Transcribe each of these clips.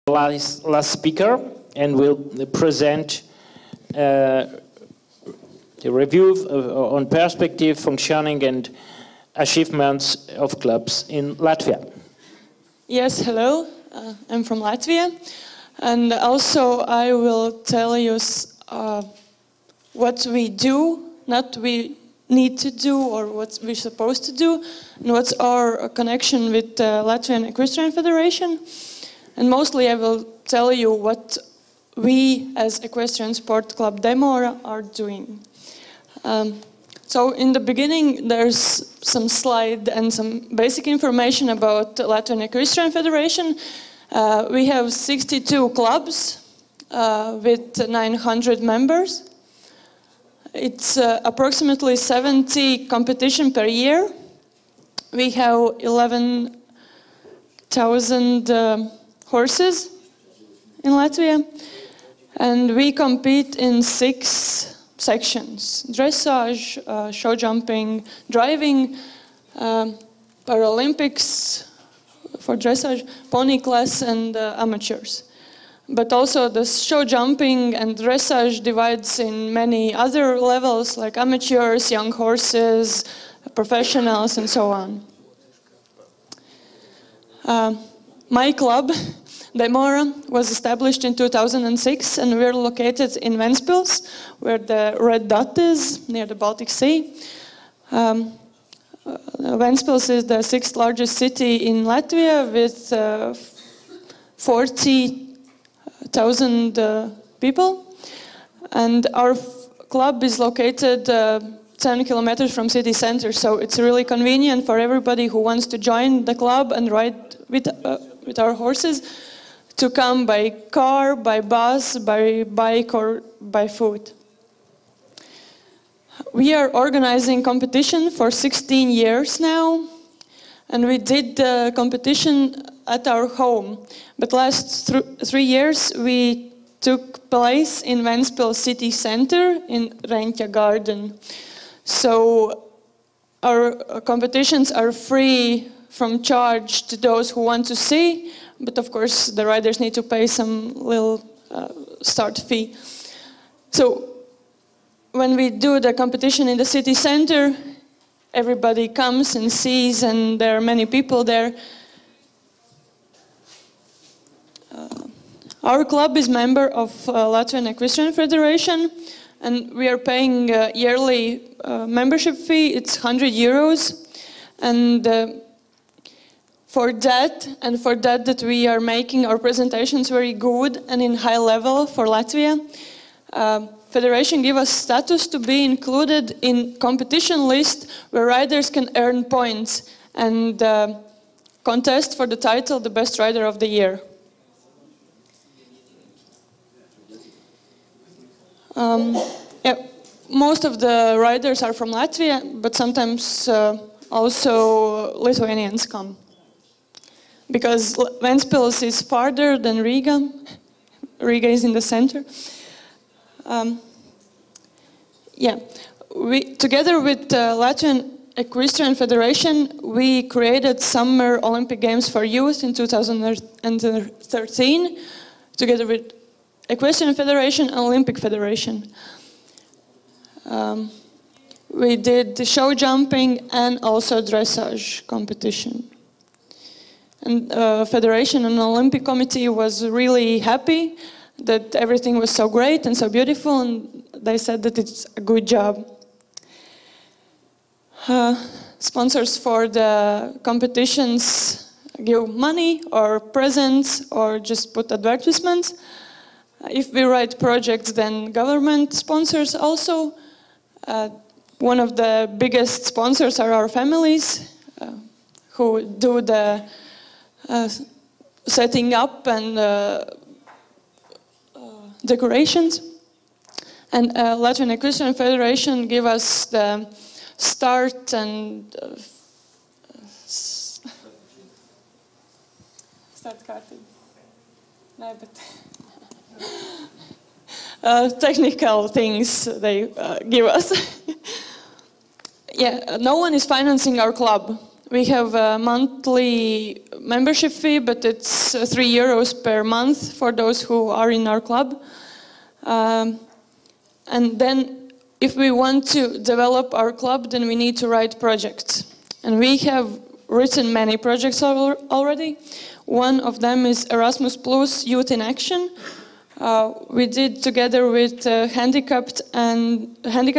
last speaker, and will present the review on perspective, functioning, and achievements of clubs in Latvia. Yes, hello. I'm from Latvia, and also I will tell you what we do, not we need to do, or what we're supposed to do, and what's our connection with the Latvian Equestrian Federation. And mostly I will tell you what we as Equestrian Sport Club Demora are doing. So in the beginning there's some slide and some basic information about the Latvian Equestrian Federation. We have 62 clubs with 900 members. It's approximately 70 competition per year. We have 11,000 horses in Latvia, and we compete in 6 sections: dressage, show jumping, driving, Paralympics for dressage, pony class, and amateurs. But also the show jumping and dressage divides in many other levels, like amateurs, young horses, professionals, and so on. My club, Demora, was established in 2006, and we're located in Ventspils, where the red dot is, near the Baltic Sea. Ventspils is the 6th largest city in Latvia, with 40,000 people, and our club is located 10 kilometers from city center, so it's really convenient for everybody who wants to join the club and ride with our horses to come by car, by bus, by bike, or by foot. We are organizing competition for 16 years now, and we did the competition at our home. But last 3 years we took place in Ventspils city center in Reņķa garden. So our competitions are free from charge to those who want to see, but of course the riders need to pay some little start fee. So when we do the competition in the city center, everybody comes and sees, and there are many people there. Our club is member of Latvian Equestrian Federation, and we are paying a yearly membership fee. It's 100 euros, and for that we are making our presentations very good and in high level for Latvia. Federation give us status to be included in competition list where riders can earn points and contest for the title the best rider of the year. Yeah, most of the riders are from Latvia, but sometimes also Lithuanians come, because Ventspils is farther than Riga. Riga is in the center. Yeah, together with the Latvian Equestrian Federation, we created Summer Olympic Games for Youth in 2013, together with Equestrian Federation and Olympic Federation. We did the show jumping and also dressage competition. And Federation and Olympic Committee was really happy that everything was so great and so beautiful, and they said that it's a good job. Sponsors for the competitions give money or presents or just put advertisements. If we write projects, then government sponsors also. One of the biggest sponsors are our families, who do the setting up and decorations. And Latvian Equestrian Federation give us the start and start karting. No, but technical things they give us. Yeah, no one is financing our club. We have a monthly membership fee, but it's €3 per month for those who are in our club. And then if we want to develop our club, then we need to write projects. And we have written many projects already. One of them is Erasmus Plus Youth in Action. We did together with handicapped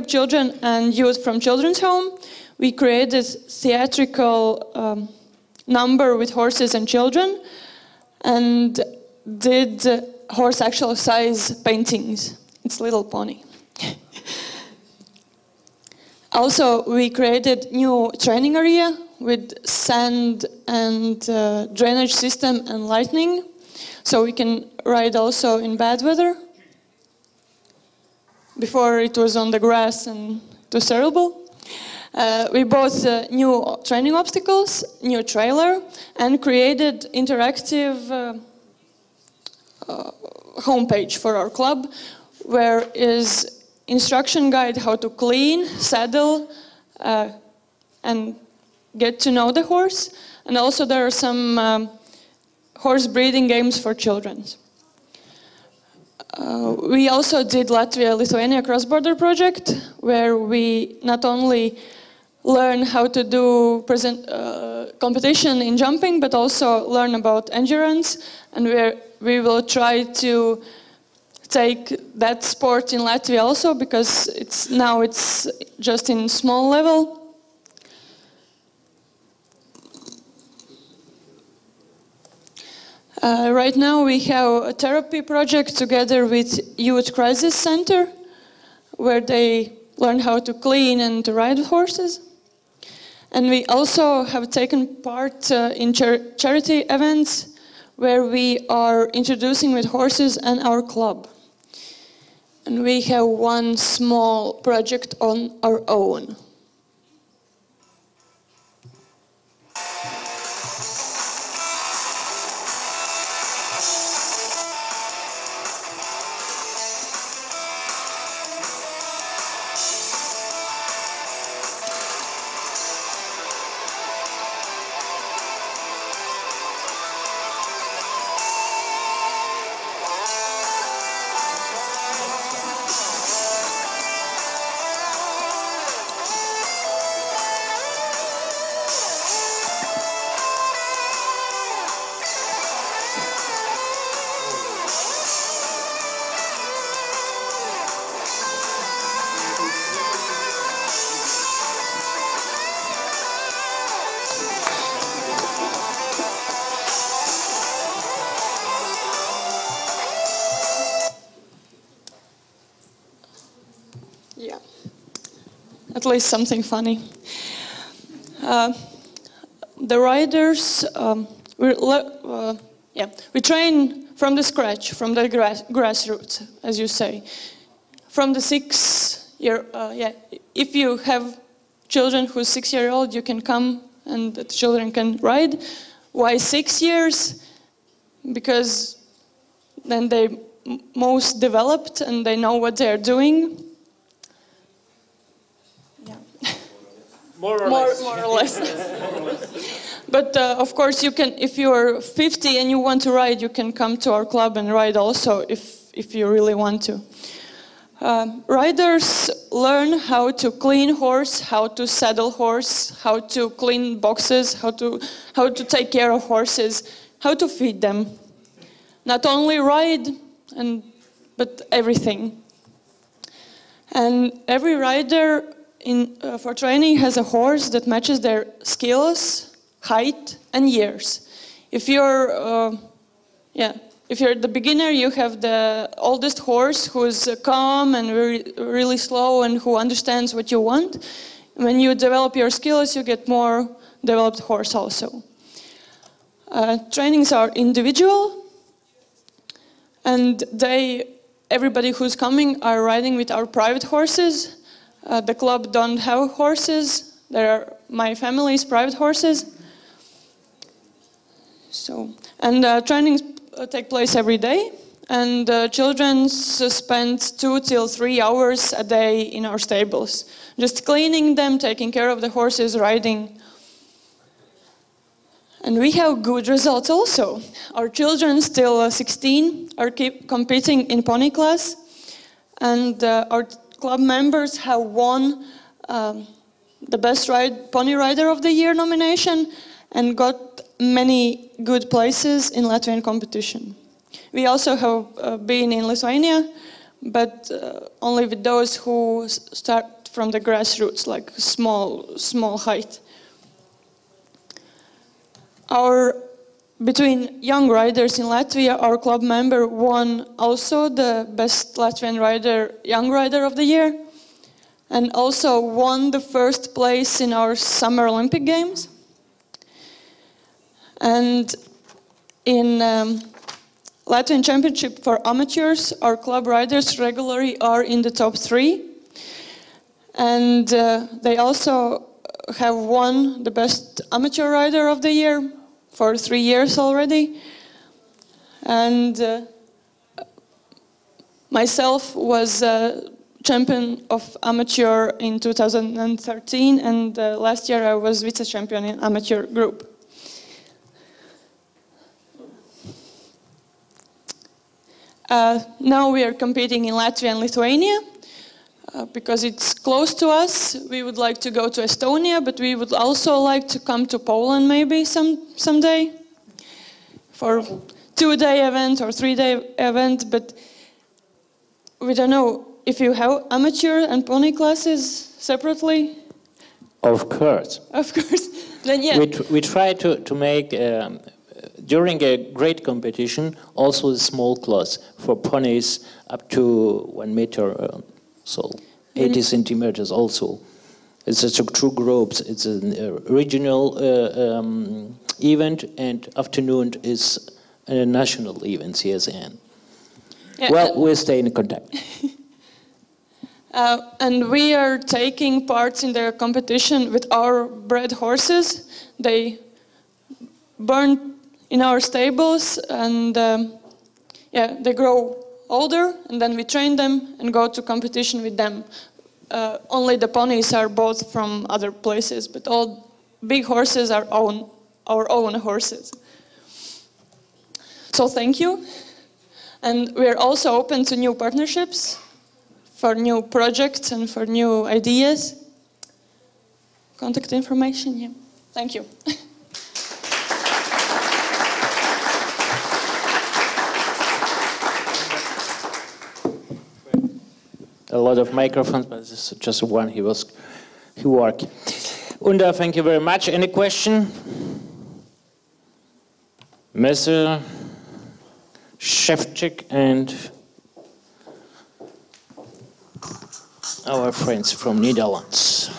children and youth from Children's Home. We created theatrical number with horses and children and did horse actual size paintings. It's Little Pony. Also, we created new training area with sand and drainage system and lighting, so we can ride also in bad weather. Before it was on the grass and it was terrible. We bought new training obstacles, new trailer, and created interactive homepage for our club, where is instruction guide how to clean, saddle, and get to know the horse. And also there are some horse breeding games for children. We also did Latvia-Lithuania cross-border project, where we not only learn how to do competition in jumping, but also learn about endurance, and we will try to take that sport in Latvia also, because now it's just in small level. Right now we have a therapy project together with Youth Crisis Center, where they learn how to clean and to ride horses. And we also have taken part in charity events where we are introducing with horses and our club. And we have one small project on our own. Yeah, at least something funny. The riders, we train from the scratch, from the grassroots, as you say. From the 6 year, if you have children who's 6 years old, you can come and the children can ride. Why 6 years? Because then they most developed and they know what they're doing. More or less. But of course, you can, if you're 50 and you want to ride, you can come to our club and ride also, if you really want to. Riders learn how to clean horse, how to saddle horse, how to clean boxes, how to take care of horses, how to feed them. Not only ride, but everything. And every rider for training has a horse that matches their skills, height, and years. If you're the beginner, you have the oldest horse who's calm and really slow and who understands what you want. When you develop your skills, you get more developed horse also. Trainings are individual, and everybody who's coming are riding with our private horses. The club don't have horses. There are my family's private horses. Trainings take place every day, and children spend 2 till 3 hours a day in our stables, just cleaning them, taking care of the horses, riding. And we have good results also. Our children, still 16, are competing in pony class. And our club members have won the Best Pony Rider of the Year nomination and got many good places in Latvian competition. We also have been in Lithuania, but only with those who start from the grassroots, like small height. Between young riders in Latvia, our club member won also the Best Latvian Young Rider of the Year, and also won the first place in our Summer Olympic Games. And in Latvian Championship for amateurs, our club riders regularly are in the top 3. And they also have won the Best Amateur Rider of the Year for 3 years already. And myself was champion of amateur in 2013, and last year I was vice-champion in amateur group. Now we are competing in Latvia and Lithuania because it's close to us. We would like to go to Estonia, but we would also like to come to Poland maybe someday for 2-day event or 3-day event, but we don't know if you have amateur and pony classes separately. Of course. Of course. Then yeah. We try to make during a great competition also a small class for ponies up to 1 meter, so 80 centimeters also. It's a 2 groups. It's a regional event, and afternoon is a national event, CSN. Yeah. Well, we'll stay in contact. And we are taking part in the competition with our bred horses. They burn in our stables, and yeah, they grow older, and then we train them and go to competition with them. Only the ponies are bought from other places, but all big horses are our own horses. So thank you. And we're also open to new partnerships, for new projects and for new ideas. Contact information, yeah. Thank you. A lot of microphones, but this is just one he worked. Unda, thank you very much. Any question? Mr. Shevchik and our friends from Netherlands.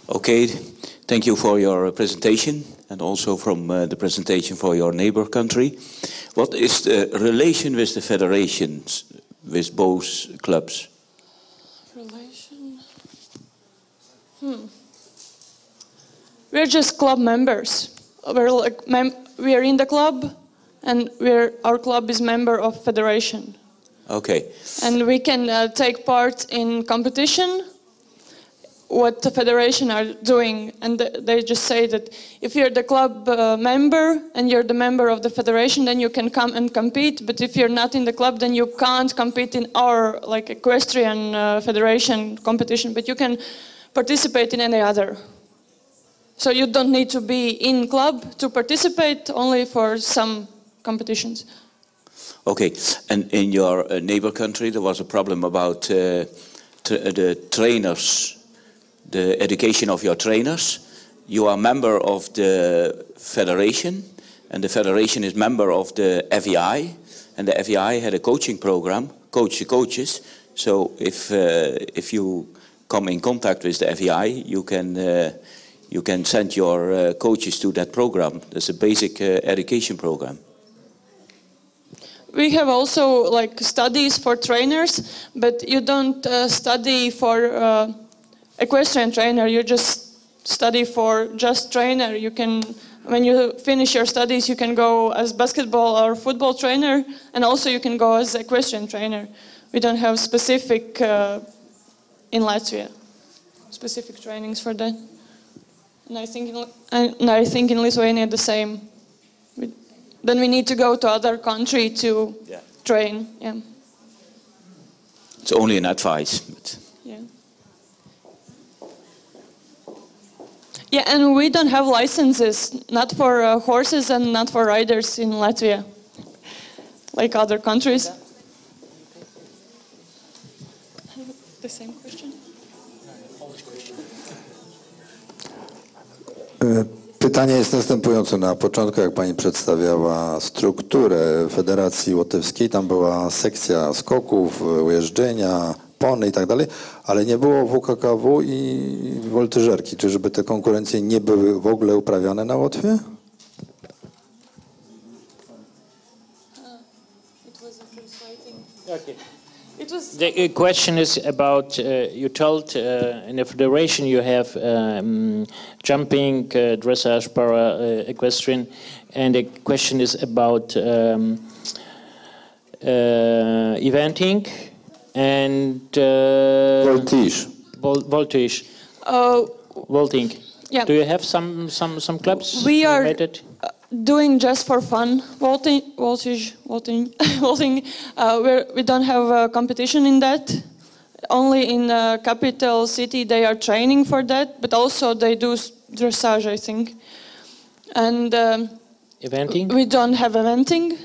Okay, thank you for your presentation, and also from the presentation for your neighbor country. What is the relation with the federations, with both clubs? Relation? We're just club members. We're like we are in the club, and our club is member of federation. Okay. And we can take part in competition, what the federation are doing, and they just say that if you're the club member and you're the member of the federation, then you can come and compete, but if you're not in the club, then you can't compete in our like equestrian federation competition, but you can participate in any other. So you don't need to be in club to participate, only for some competitions. Okay, and in your neighbor country there was a problem about the trainers, the education of your trainers. You are member of the federation, and the federation is member of the FEI, and the FEI had a coaching program, coach the coaches. So if you come in contact with the FEI, you can send your coaches to that program. That's a basic education program. We have also like studies for trainers, but you don't study for equestrian trainer. You just study for just trainer. You can, when you finish your studies, you can go as basketball or football trainer, and also you can go as equestrian trainer. We don't have specific in Latvia. specific trainings for that. And I think in Lithuania the same. Then we need to go to other country to train. Yeah. It's only an advice. But Yeah. Yeah, and we don't have licenses, not for horses and not for riders in Latvia, like other countries. The same question? Pytanie jest następujące. Na początku, jak pani przedstawiała strukturę Federacji Łotewskiej, tam była sekcja skoków, jeżdżenia, pony i tak dalej, ale nie było WKKW i woltyżerki. Czyżby te konkurencje nie były w ogóle uprawiane na Łotwie? Okay. The question is about, you told in the federation you have jumping, dressage, para, equestrian, and the question is about eventing and Voltige. voltige. Vaulting. Yeah. Do you have some clubs? We are related? doing just for fun, vaulting. We don't have a competition in that. Only in the capital city they are training for that, but also they do dressage, I think. And Eventing? we don't have eventing.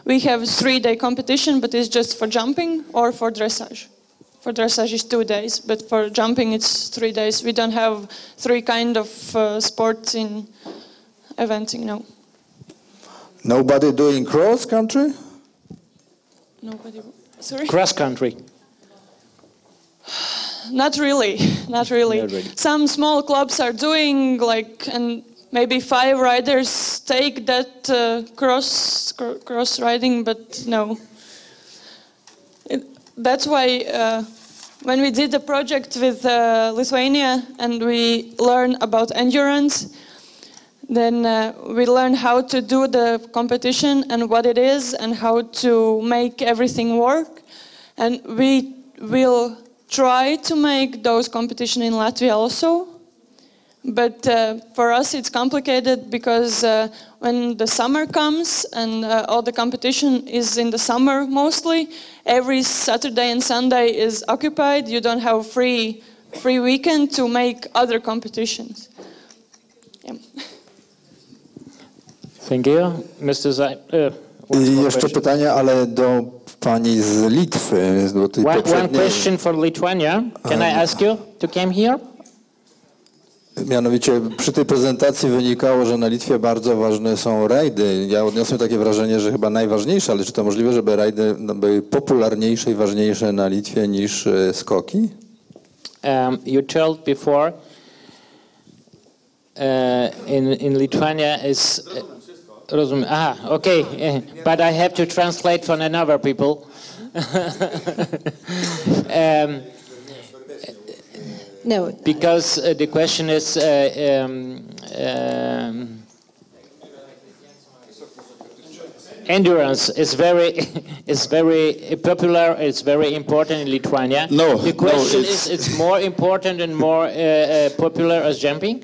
We have 3-day competition, but it's just for jumping or for dressage. For dressage is 2 days, but for jumping it's 3 days. We don't have 3 kind of sports in eventing, no. Nobody doing cross country? Nobody. Sorry? Cross country. Not really, not really. Not really. Some small clubs are doing and maybe 5 riders take that cross riding, but no. That's why when we did the project with Lithuania and we learned about endurance, then we learn how to do the competition and what it is and how to make everything work. And we will try to make those competitions in Latvia also. But for us it's complicated because when the summer comes and all the competition is in the summer mostly, every Saturday and Sunday is occupied. You don't have free weekend to make other competitions. Yeah. Thank you. Mr. Zajp. I jeszcze pytanie, ale do pani z Litwy. Do tej One poprzedniej, question for Lithuania. Can I ask you to come here? mianowicie przy tej prezentacji wynikało, że na Litwie bardzo ważne są rajdy. Ja odniosłem takie wrażenie, że chyba najważniejsze, ale czy to możliwe, żeby rajdy były popularniejsze i ważniejsze na Litwie niż skoki? You told before in Lithuania is okay, but I have to translate for another people. No. Because the question is endurance is very popular. It's very important in Lithuania. No, the question no, is it's more important and more popular as jumping.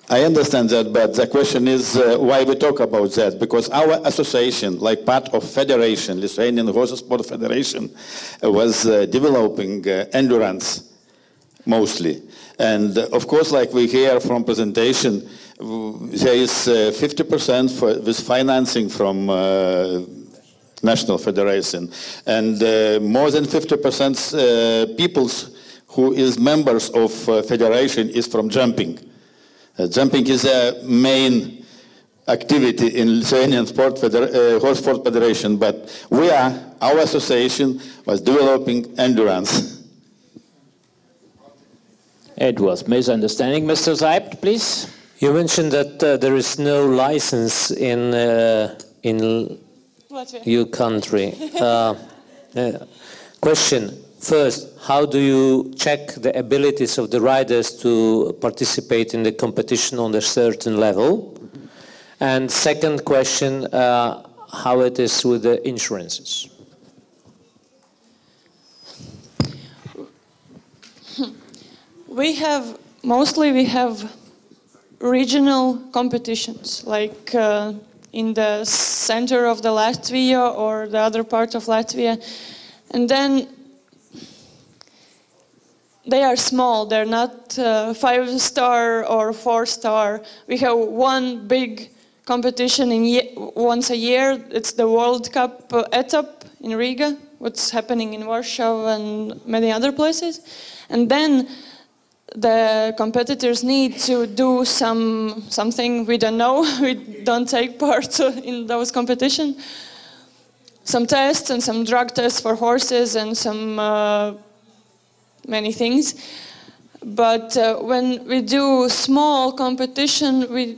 I understand that, but the question is why we talk about that. Because our association, like part of federation, Lithuanian Horse Sport Federation, was developing endurance mostly. And of course, like we hear from presentation, there is 50% with financing from National Federation. And more than 50% people who is members of federation is from jumping. Jumping is a main activity in Lithuanian Horse Sport Federation, but our association was developing endurance. It was misunderstanding. Mr. Zajp, please. You mentioned that there is no license in Latvia. your country. Question. First, how do you check the abilities of the riders to participate in the competition on a certain level? And second question, how it is with the insurances? We have regional competitions, like in the center of the Latvia or the other part of Latvia, and then they are small. They're not 5-star or 4-star. We have one big competition once a year. It's the World Cup etap in Riga, what's happening in Warsaw and many other places. And then the competitors need to do something we don't know. We don't take part in those competitions. Some tests and some drug tests for horses and some many things. But when we do small competition,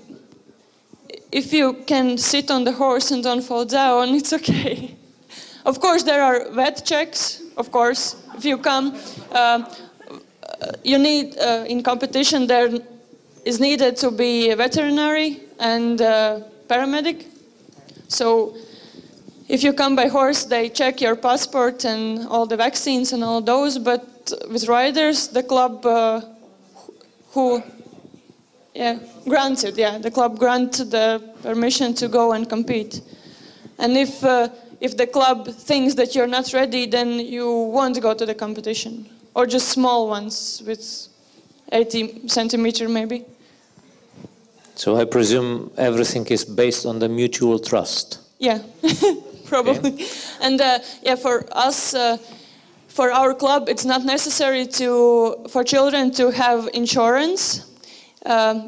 if you can sit on the horse and don't fall down, it's okay. Of course, there are vet checks. Of course, if you come, you need in competition there is needed to be a veterinary and paramedic. So if you come by horse, they check your passport and all the vaccines and all those. But with riders, the club the club granted the permission to go and compete. And if the club thinks that you're not ready, then you won't go to the competition, or just small ones with 80 centimeter maybe. So I presume everything is based on the mutual trust. Yeah, probably. Okay. And for us, for our club, it's not necessary for children to have insurance,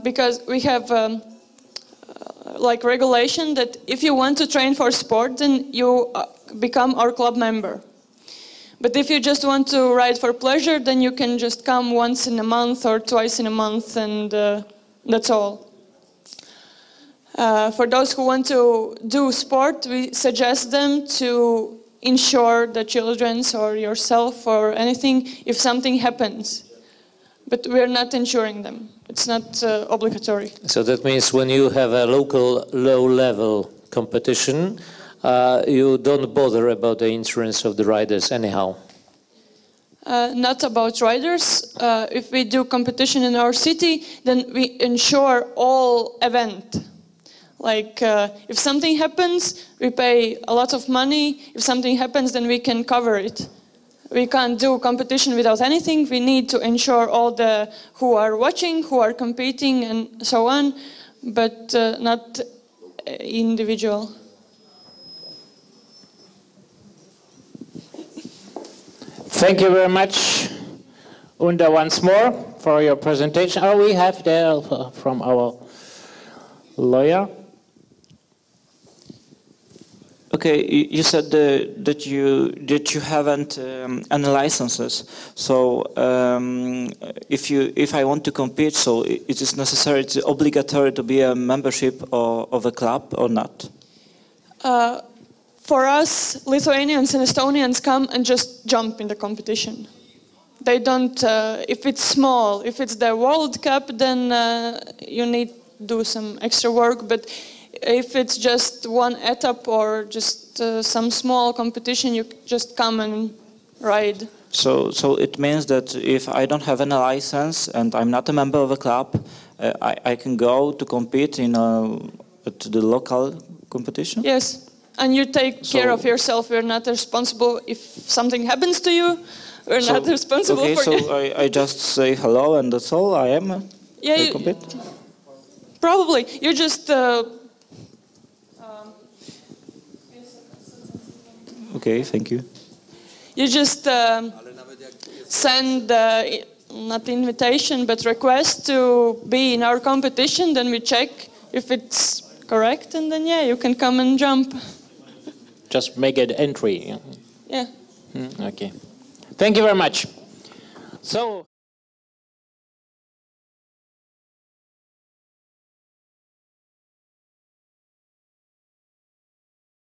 because we have like regulation that if you want to train for sport, then you become our club member. But if you just want to ride for pleasure, then you can just come once in a month or twice in a month, and that's all. For those who want to do sport, we suggest them to insure the children's or yourself or anything if something happens. But we're not insuring them. It's not obligatory. So that means when you have a local low-level competition, you don't bother about the insurance of the riders anyhow? Not about riders. If we do competition in our city, then we insure all event. Like if something happens, we pay a lot of money. If something happens, then we can cover it. We can't do competition without anything. We need to insure all the who are watching, who are competing, and so on, but not individual. Thank you very much, Unda, once more for your presentation. Oh, we have there from our lawyer. Okay, you said that you haven't any licenses. So if I want to compete, so it is necessary, it's obligatory to be a membership of a club or not? For us, Lithuanians and Estonians come and just jump in the competition. They don't. If it's small, if it's the World Cup, then you need to do some extra work. But if it's just one etap or just some small competition, you just come and ride. So it means that if I don't have any license and I'm not a member of a club, I can go to compete to the local competition? Yes, and you take care of yourself. We're not responsible if something happens to you. We're not responsible for you. Okay, so I just say hello and that's all. I am. Yeah, I compete. Probably. You just. Okay, thank you. You just send, not invitation, but request to be in our competition, then we check if it's correct, and then, yeah, you can come and jump. Just make an entry. Yeah. Okay. Thank you very much. So.